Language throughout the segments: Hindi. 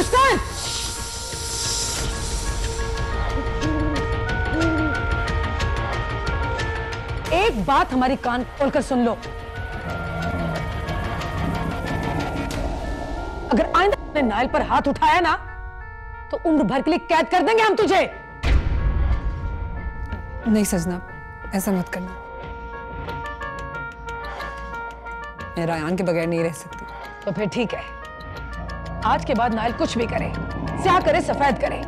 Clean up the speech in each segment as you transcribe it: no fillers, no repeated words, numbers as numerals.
मुस्कान, एक बात हमारी कान खोलकर सुन लो। अगर आइंदा तुमने नायल पर हाथ उठाया ना तो उम्र भर के लिए कैद कर देंगे हम तुझे। नहीं सजना, ऐसा मत करना। मैं रायान के बगैर नहीं रह सकती। तो फिर ठीक है, आज के बाद नायल कुछ भी करे, स्याह करे सफेद करे,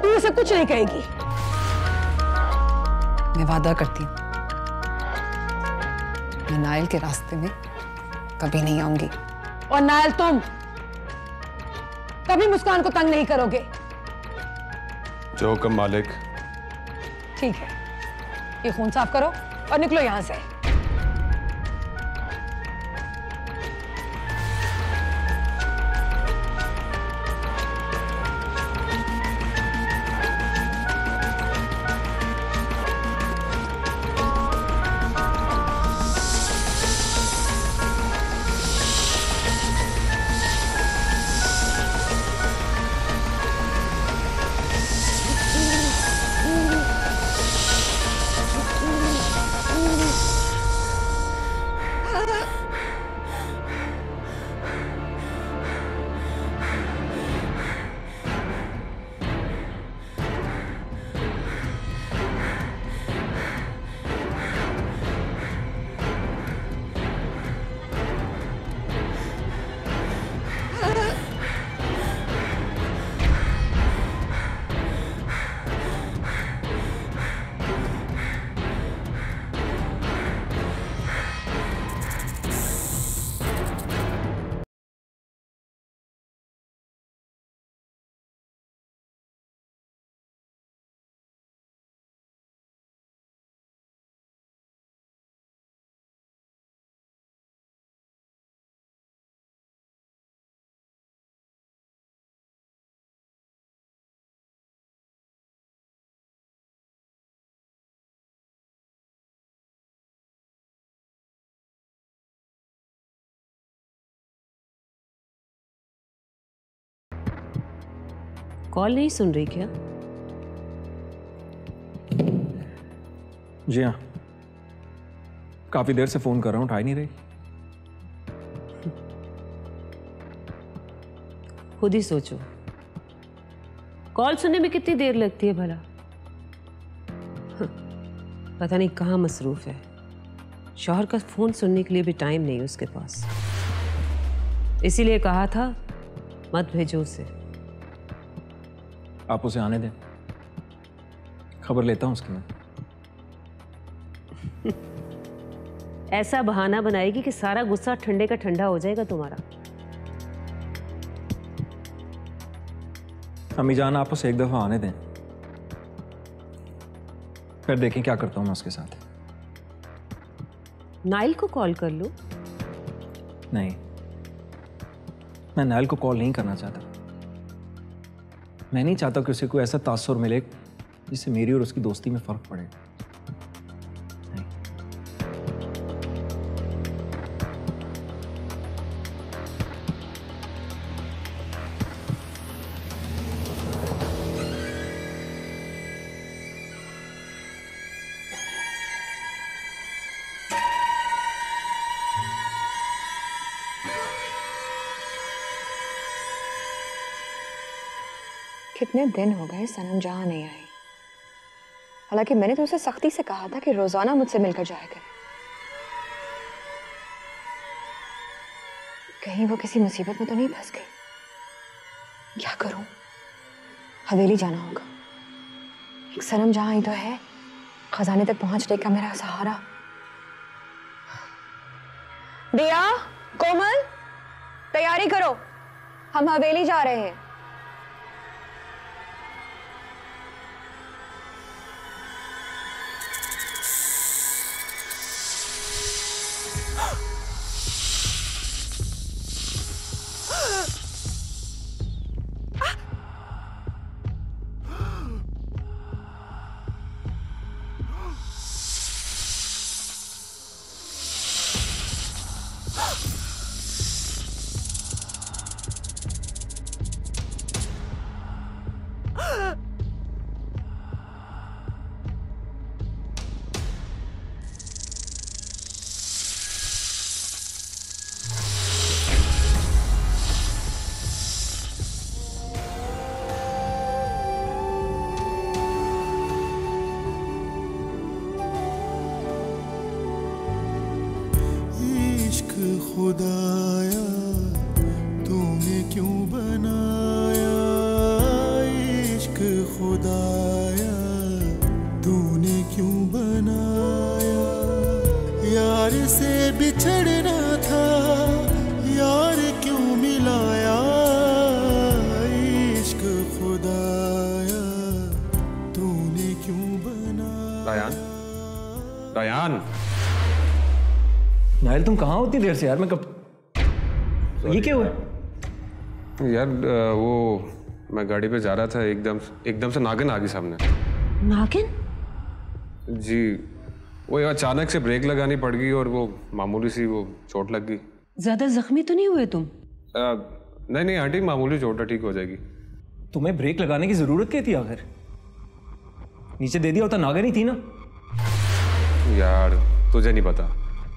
तू उसे कुछ नहीं कहेगी। मैं वादा करती हूँ, मैं नायल के रास्ते में कभी नहीं आऊंगी। और नायल, तुम कभी मुस्कान को तंग नहीं करोगे। जो हुक्म मालिक। ठीक है, ये खून साफ करो और निकलो यहां से। कॉल नहीं सुन रही क्या? जी हाँ, काफी देर से फोन कर रहा हूँ, उठा ही नहीं रही। खुद ही सोचो, कॉल सुनने में कितनी देर लगती है भला? पता नहीं कहाँ मसरूफ है। शौहर का फोन सुनने के लिए भी टाइम नहीं उसके पास। इसीलिए कहा था मत भेजो उसे। आप उसे आने दें, खबर लेता हूं उसकी मैं। ऐसा बहाना बनाएगी कि सारा गुस्सा ठंडे का ठंडा हो जाएगा तुम्हारा। अम्मी जान, आप उसे एक दफा आने दें, फिर देखें क्या करता हूं मैं उसके साथ। नाइल को कॉल कर लो। नहीं, मैं नाइल को कॉल नहीं करना चाहता। मैं नहीं चाहता कि उसे कोई ऐसा तासुर मिले जिससे मेरी और उसकी दोस्ती में फर्क पड़े। कितने दिन हो गए सनम जहां नहीं आई। हालांकि मैंने तो उसे सख्ती से कहा था कि रोजाना मुझसे मिलकर जाया करे। कहीं वो किसी मुसीबत में तो नहीं फंस गई। क्या करूं? हवेली जाना होगा। एक सनम जहां ही तो है, खजाने तक पहुंचने का मेरा सहारा। दिया, कोमल, तैयारी करो, हम हवेली जा रहे हैं। क्यों बनाया, यार से बिछड़ना था, यार क्यों मिलाया, इश्क खुदाया तूने क्यों बनाया। रायान, रायान, नाइल तुम कहाँ होती देर से यार? मैं कब ये क्या हुआ? यार वो मैं गाड़ी पे जा रहा था, एकदम से नागिन आ गई सामने। नागिन? जी, वो अचानक से ब्रेक लगानी पड़ गई और वो मामूली सी वो चोट लग गई। ज्यादा जख्मी तो नहीं हुए तुम? नहीं आंटी, मामूली चोट है, ठीक हो जाएगी। तुम्हें ब्रेक लगाने की जरूरत क्या थी आखिर? नीचे दे दिया होता, नागिन ही थी ना। यार तुझे नहीं पता,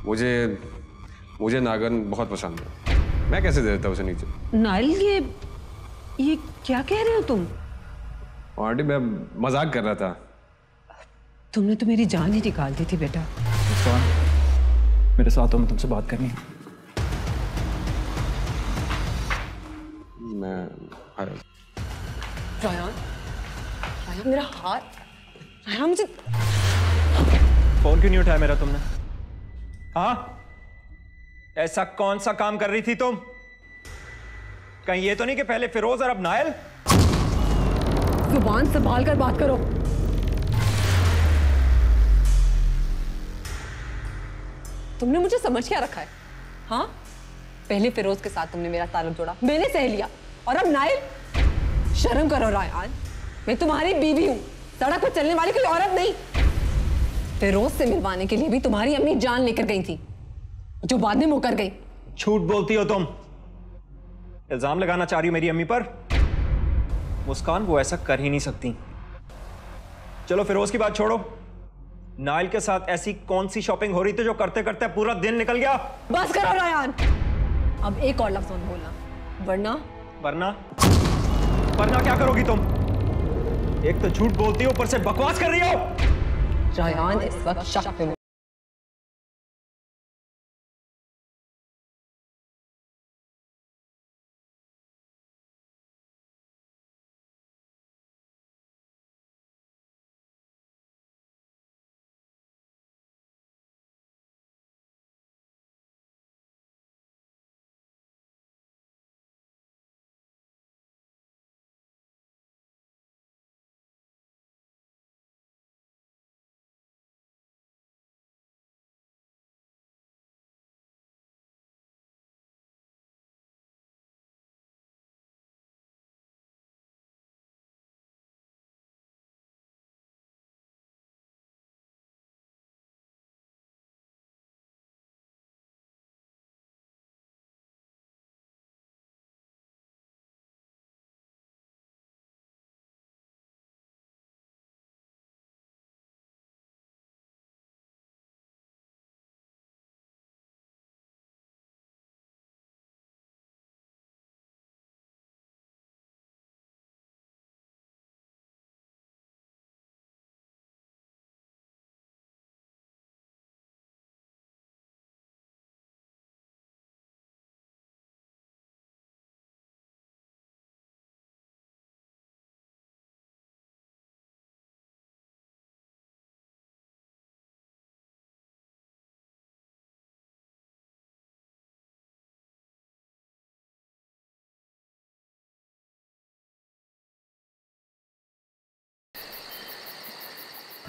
मुझे नागिन बहुत पसंद है, मैं कैसे दे देता उसे नीचे। नाइल ये क्या कह रहे हो तुम? आंटी मैं मजाक कर रहा था। तुमने तो मेरी जान ही निकाल दी थी बेटा। मुस्कान, मेरे साथ हो, मैं तुमसे बात करनी है। मैं रायान, रायान मेरा हाथ, रायान मुझे। फोन क्यों नहीं उठाया मेरा तुमने? हाँ, ऐसा कौन सा काम कर रही थी तुम? कहीं ये तो नहीं कि पहले फिरोज और अब नाइल? जुबान संभाल कर बात करो। तुमने मुझे समझ क्या रखा है? हाँ, पहले फिरोज के साथ तुमने मेरा ताल्लुक जोड़ा, मैंने सह लिया, और अब नाइल? शर्म करो रायान, मैं तुम्हारी बीवी हूं, सड़क पर चलने वाली कोई औरत नहीं। फिरोज से मिलवाने के लिए भी तुम्हारी अम्मी जान लेकर गई थी, जो बाद में मुकर गई। झूठ बोलती हो तुम, इल्जाम लगाना चाह रही हो मेरी अम्मी पर। मुस्कान, वो ऐसा कर ही नहीं सकती। चलो फिरोज की बात छोड़ो, नाइल के साथ ऐसी कौन सी शॉपिंग हो रही थी जो करते करते पूरा दिन निकल गया? बस करो रायान, अब एक और लफ्ज मत बोलना, वरना वरना क्या करोगी तुम? एक तो झूठ बोलती हो, ऊपर से बकवास कर रही हो। रायान इस वक्त शक में।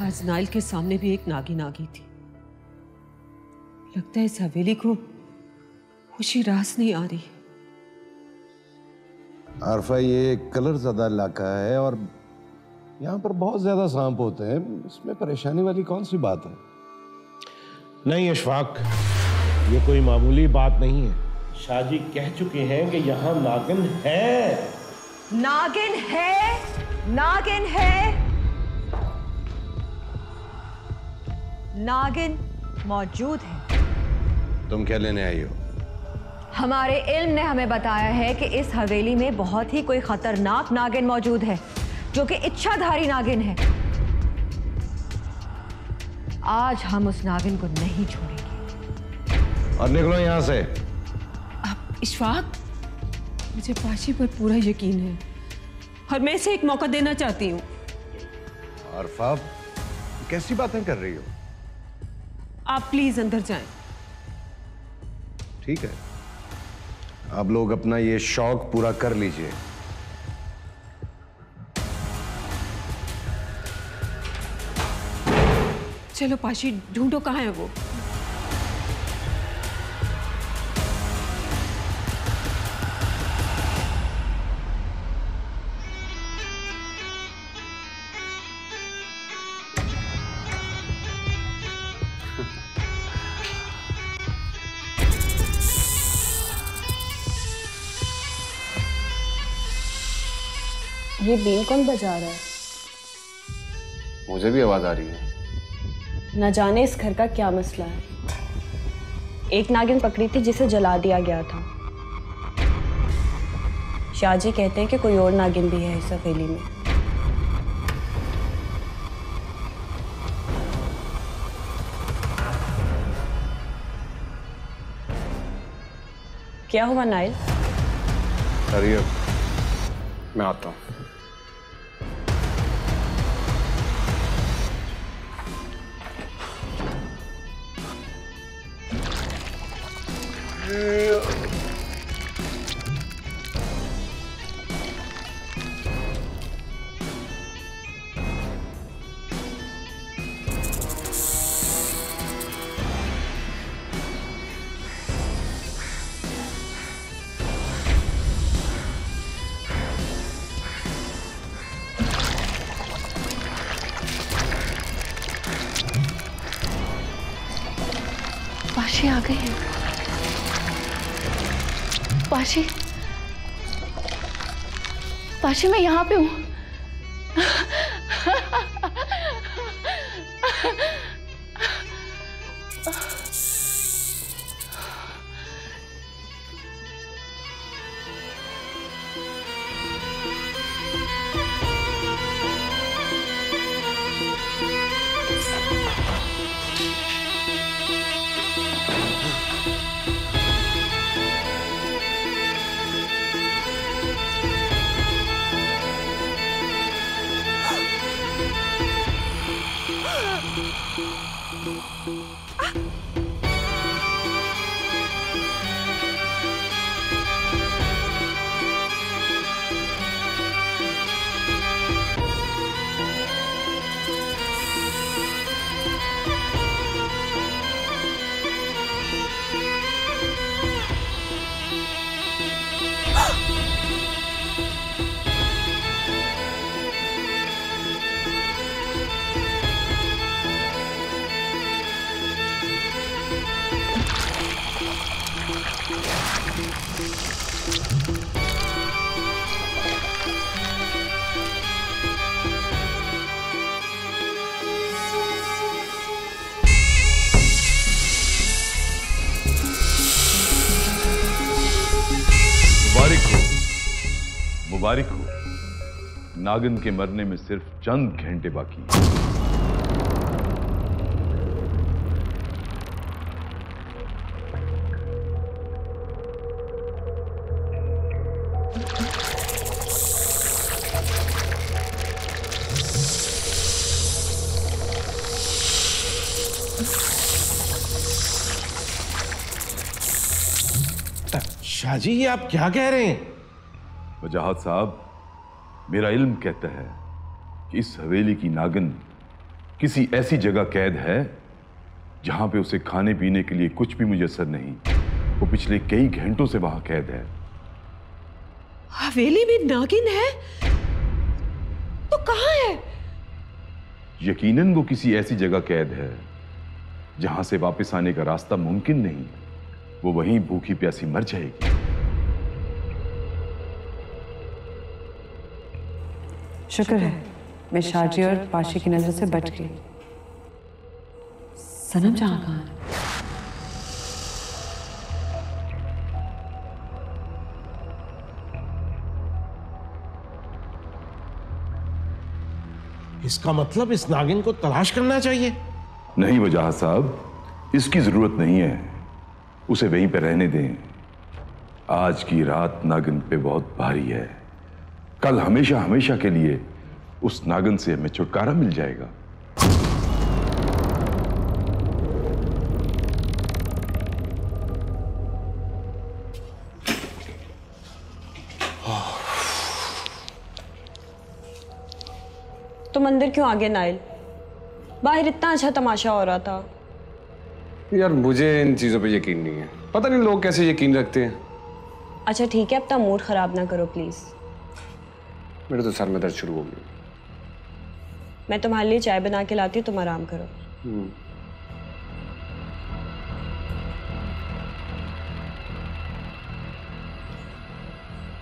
आज नाइल के सामने भी एक नागिन आ गई थी। लगता है इस हवेली को खुशी रास नहीं आ रही। आरफा, ये कलर ज़्यादा इलाका है और यहाँ पर बहुत ज़्यादा सांप होते हैं, इसमें परेशानी वाली कौन सी बात है? नहीं अशफाक, ये कोई मामूली बात नहीं है। शाहजी कह चुके हैं कि यहाँ नागिन है। नागिन है, नागिन है, नागिन मौजूद है। तुम क्या लेने आई हो? हमारे इल्म ने हमें बताया है कि इस हवेली में बहुत ही कोई खतरनाक नागिन मौजूद है, जो कि इच्छाधारी नागिन है। आज हम उस नागिन को नहीं छोड़ेंगे। और निकलो यहाँ से। इशफाक, मुझे पाशी पर पूरा यकीन है और मैं इसे एक मौका देना चाहती हूँ। आरफा, कैसी बातें कर रही हो? आप प्लीज अंदर जाएं। ठीक है, आप लोग अपना ये शौक पूरा कर लीजिए। चलो पाशी, ढूंढो कहाँ है वो। ये बीन कौन बजा रहा है? मुझे भी आवाज आ रही है। न जाने इस घर का क्या मसला है। एक नागिन पकड़ी थी जिसे जला दिया गया था। शाहजी कहते हैं कि कोई और नागिन भी है इस हवेली में। क्या हुआ नाइल? अरे मैं आता हूँ। पाशी आ गए हैं। पाशी, पाशी मैं यहाँ पे हूँ। मुबारक हो, नागिन के मरने में सिर्फ चंद घंटे बाकी हैं। शाहजी, ये आप क्या कह रहे हैं? वजाहत साहब, मेरा इल्म कहता है कि इस हवेली की नागिन किसी ऐसी जगह कैद है जहां पे उसे खाने पीने के लिए कुछ भी मुयस्सर नहीं। वो पिछले कई घंटों से वहां कैद है। हवेली में नागिन है? तो कहां है? यकीनन वो किसी ऐसी जगह कैद है जहां से वापस आने का रास्ता मुमकिन नहीं। वो वहीं भूखी प्यासी मर जाएगी। शुक्र है मैं शाहजी और पाशी की नजर से बच गई। सनम जहां कहां है? इसका मतलब इस नागिन को तलाश करना चाहिए। नहीं वजाहत साहब, इसकी जरूरत नहीं है। उसे वहीं पे रहने दें। आज की रात नागिन पे बहुत भारी है। कल हमेशा हमेशा के लिए उस नागिन से हमें छुटकारा मिल जाएगा। तुम अंदर क्यों आ गए नाइल? बाहर इतना अच्छा तमाशा हो रहा था। यार मुझे इन चीजों पे यकीन नहीं है, पता नहीं लोग कैसे यकीन रखते हैं। अच्छा ठीक है, अपना मूड खराब ना करो प्लीज। मेरे तो सर में दर्द शुरू हो गई। मैं तुम्हारे लिए चाय बना के लाती हूँ, तुम आराम करो।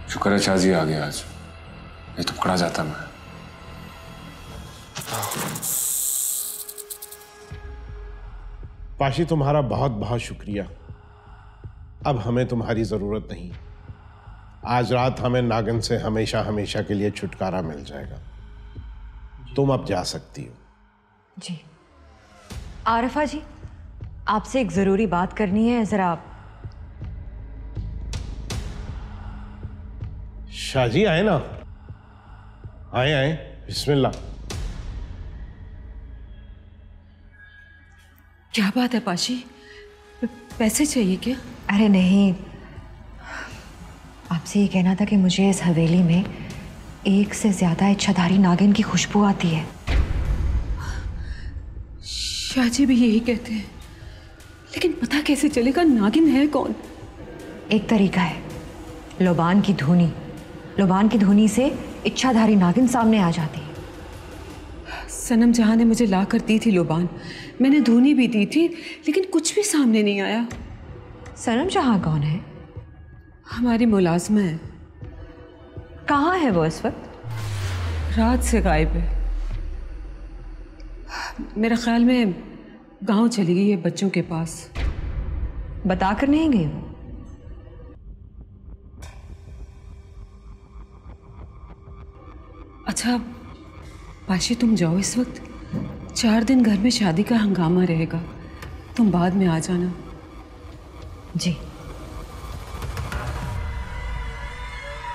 शुक्र है शाजी आ गया आज, नहीं तो पकड़ा जाता मैं। पाशी तुम्हारा बहुत बहुत शुक्रिया। अब हमें तुम्हारी जरूरत नहीं। आज रात हमें नागिन से हमेशा हमेशा के लिए छुटकारा मिल जाएगा। तुम अब जा सकती हो। जी आरफा जी, आपसे एक जरूरी बात करनी है, जरा आप। शाहजी आए ना, आए आए, बिस्मिल्लाह। क्या बात है पाशी, पैसे चाहिए क्या? अरे नहीं, आपसे ये कहना था कि मुझे इस हवेली में एक से ज्यादा इच्छाधारी नागिन की खुशबू आती है। शाहजी भी यही कहते हैं, लेकिन पता कैसे चलेगा नागिन है कौन? एक तरीका है, लोबान की धुनी। लोबान की धुनी से इच्छाधारी नागिन सामने आ जाती है। सनम जहां ने मुझे ला कर दी थी लोबान, मैंने धुनी भी दी थी, लेकिन कुछ भी सामने नहीं आया। सनम जहां कौन है? हमारी मुलाजमा है। कहाँ है वो इस वक्त? रात से गायब है। मेरा ख्याल में गांव चली गई है, बच्चों के पास। बताकर नहीं गई वो? अच्छा पाशी, तुम जाओ इस वक्त। 4 दिन घर में शादी का हंगामा रहेगा, तुम बाद में आ जाना। जी।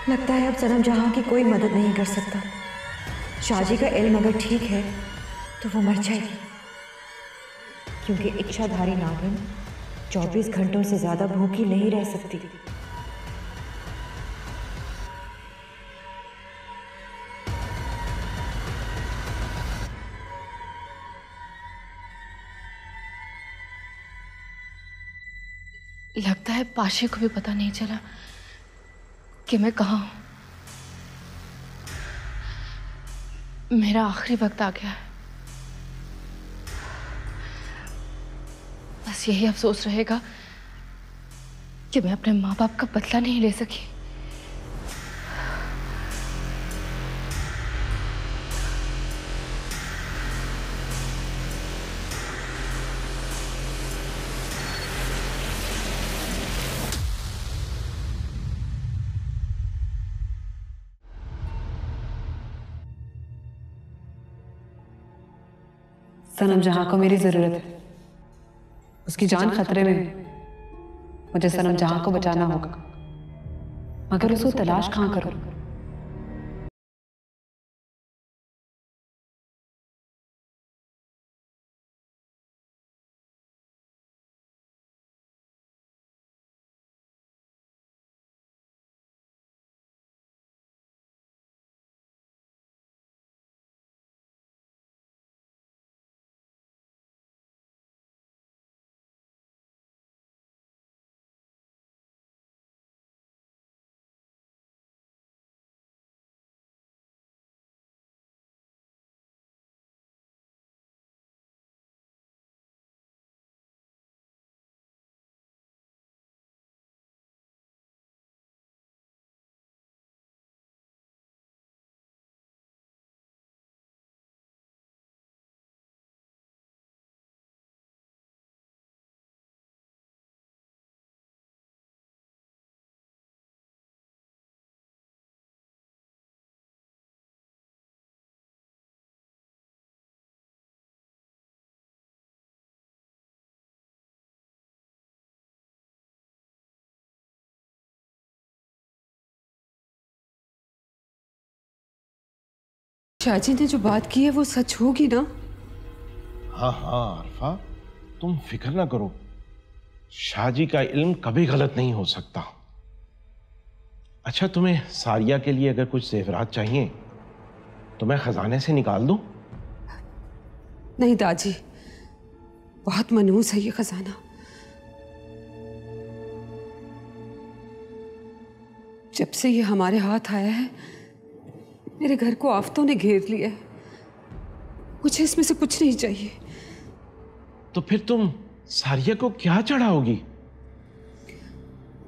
लगता है अब सनम जहां की कोई मदद नहीं कर सकता। शाजी का इल्म अगर ठीक है तो वो मर जाएगी, क्योंकि इच्छाधारी नागिन 24 घंटों से ज्यादा भूखी नहीं रह सकती। लगता है पाशी को भी पता नहीं चला कि मैं कहाँ हूं। मेरा आखिरी वक्त आ गया है। बस यही अफसोस रहेगा कि मैं अपने माँ बाप का बदला नहीं ले सकी। सनम जहां को मेरी जरूरत है, उसकी जान खतरे में है। मुझे सनम जहां को बचाना होगा, मगर उसको तलाश कहां करूं? शाहजी ने जो बात की है वो सच होगी ना? हाँ हाँ आरफा, तुम फिक्र ना करो। शाहजी का इल्म कभी गलत नहीं हो सकता। अच्छा, तुम्हें सारिया के लिए अगर कुछ जेवरात चाहिए तो मैं खजाने से निकाल दूं? नहीं दादी, बहुत मनहूस है ये खजाना। जब से ये हमारे हाथ आया है मेरे घर को आफतों ने घेर लिया है। मुझे इसमें से कुछ नहीं चाहिए। तो फिर तुम सारिया को क्या चढ़ाओगी?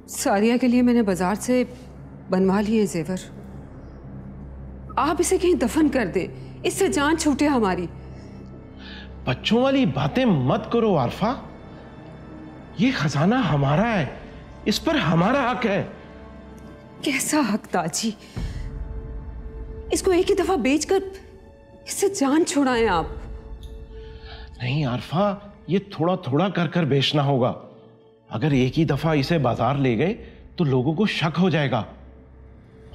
सारिया के लिए मैंने बाजार से बनवा लिए जेवर। आप इसे कहीं दफन कर दे, इससे जान छूटे हमारी। बच्चों वाली बातें मत करो आरफा। ये खजाना हमारा है, इस पर हमारा हक है। कैसा हक दादी? इसको एक ही दफा बेचकर इससे जान छुड़ाएं आप। नहीं आरफा, ये थोड़ा थोड़ा कर कर बेचना होगा। अगर एक ही दफा इसे बाजार ले गए तो लोगों को शक हो जाएगा,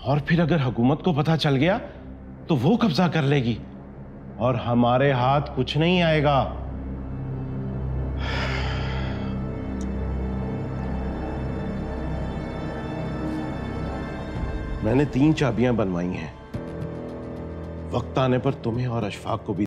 और फिर अगर हुकूमत को पता चल गया तो वो कब्जा कर लेगी और हमारे हाथ कुछ नहीं आएगा। मैंने 3 चाबियां बनवाई हैं। वक्त आने पर तुम्हें और अशफाक को भी।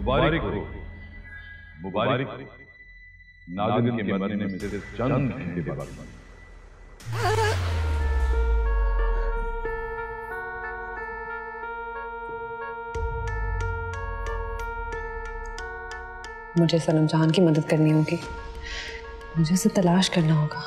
मुबारक हो, मुबारक हो। नागिन के मरने में सिर्फ चंद घंटे बाकी। मुझे सनम जहान की मदद करनी होगी। मुझे उसे तलाश करना होगा।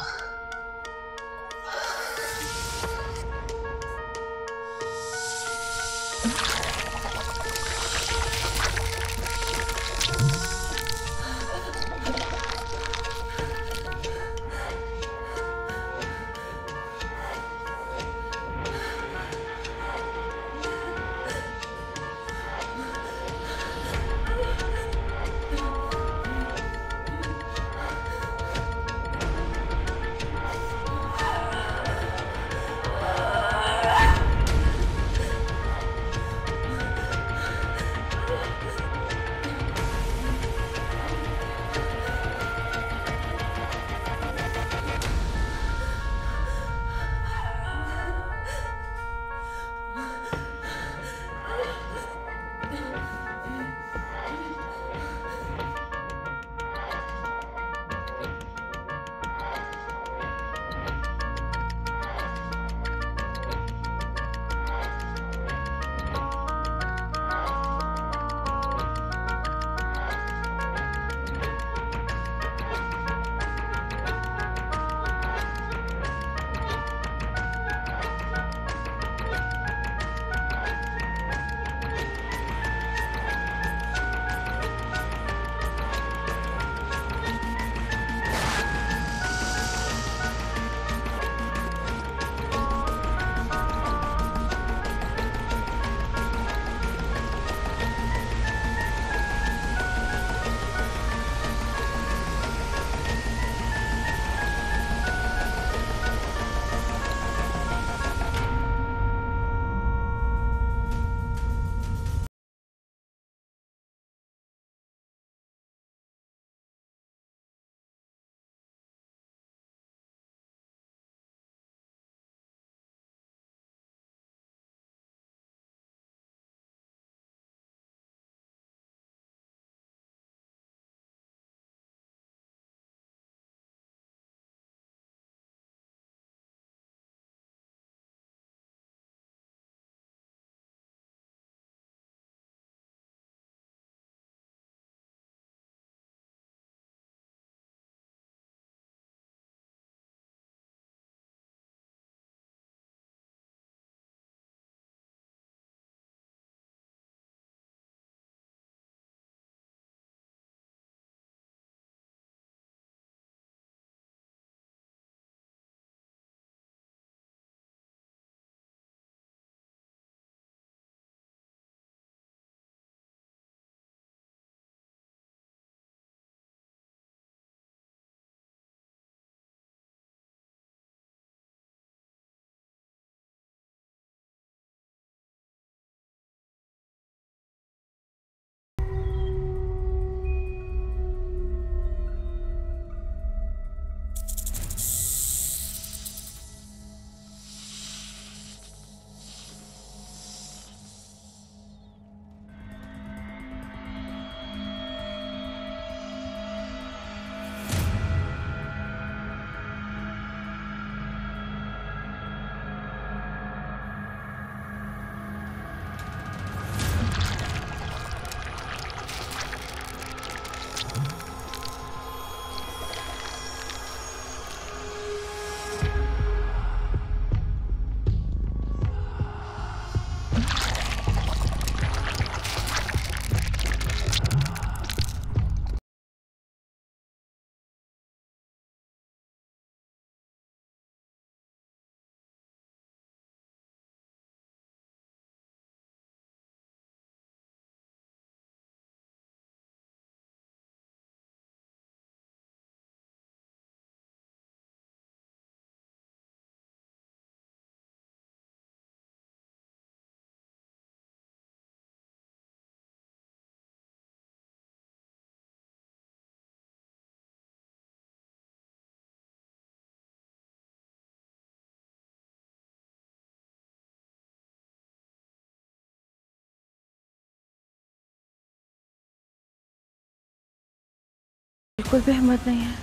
बिल्कुल भी हिम्मत नहीं है।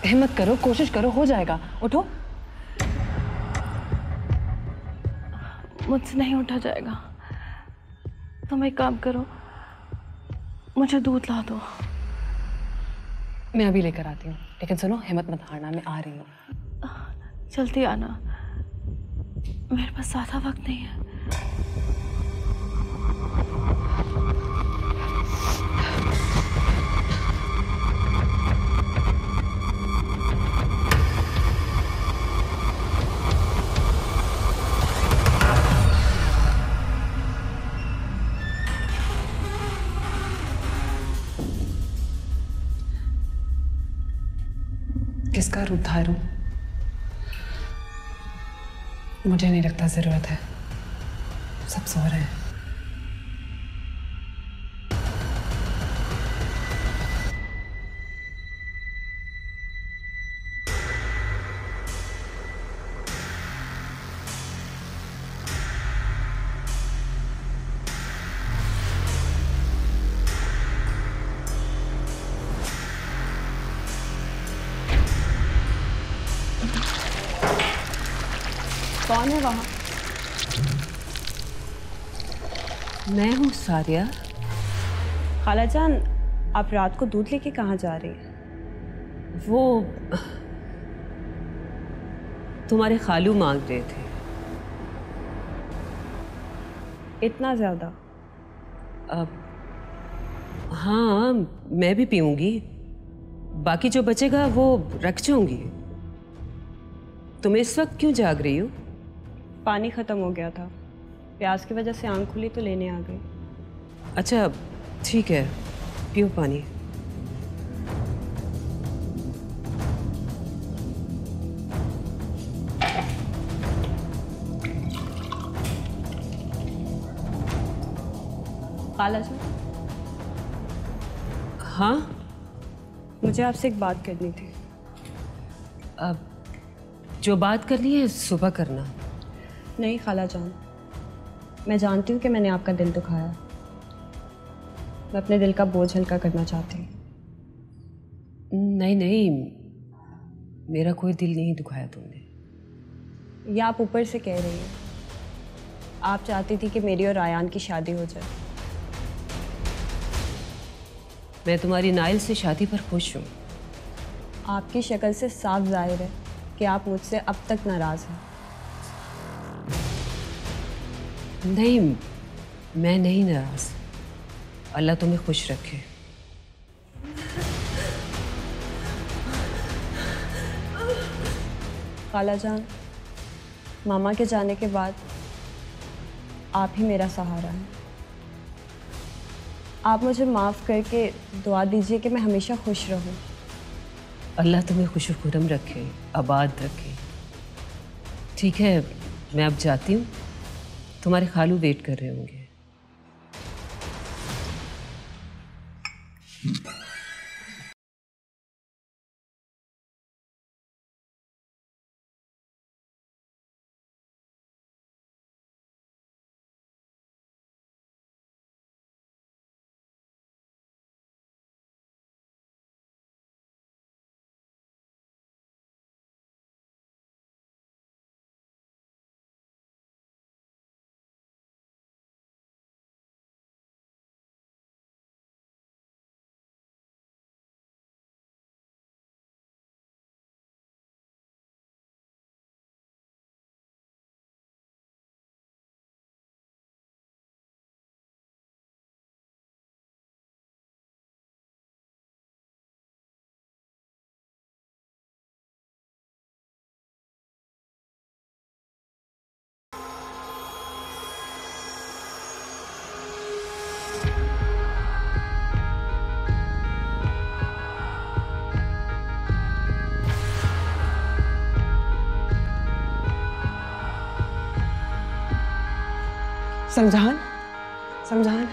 हिम्मत करो, कोशिश करो, हो जाएगा। उठो। मुझसे नहीं उठा जाएगा। तुम एक काम करो, मुझे दूध ला दो। मैं अभी लेकर आती हूँ, लेकिन सुनो, हिम्मत मत हारना, मैं आ रही हूँ। जल्दी आना, मेरे पास ज़्यादा वक्त नहीं है। किसका रूप धारूं? मुझे नहीं लगता जरूरत है, सब सो रहे हैं। कौन है वहाँ? मैं हूँ सारिया। खालाजान, आप रात को दूध लेके कहाँ जा रही हैं? वो तुम्हारे खालू मांग रहे थे। इतना ज़्यादा? अब हाँ, मैं भी पीऊँगी, बाकी जो बचेगा वो रख जाऊँगी। तुम इस वक्त क्यों जाग रही हो? पानी ख़त्म हो गया था, प्यास की वजह से आंख खुली तो लेने आ गई। अच्छा ठीक है, पियो पानी। खालाजान, हाँ, मुझे आपसे एक बात करनी थी। अब जो बात करनी है सुबह करना। नहीं खालाजान, मैं जानती हूँ कि मैंने आपका दिल दुखाया। मैं अपने दिल का बोझ हल्का करना चाहती हूँ। नहीं नहीं, मेरा कोई दिल नहीं दुखाया तुमने। ये आप ऊपर से कह रही हैं। आप चाहती थी कि मेरी और आयान की शादी हो जाए। मैं तुम्हारी नाइल से शादी पर खुश हूँ। आपकी शक्ल से साफ जाहिर है कि आप मुझसे अब तक नाराज़ हैं। नहीं, मैं नहीं नाराज। अल्लाह तुम्हें खुश रखे। खालाजान, मामा के जाने के बाद आप ही मेरा सहारा हैं। आप मुझे माफ़ करके दुआ दीजिए कि मैं हमेशा खुश रहूं। अल्लाह तुम्हें खुश खुरम रखे, आबाद रखे। ठीक है, मैं अब जाती हूँ, तुम्हारे खालू वेट कर रहे होंगे। समझान, समझान।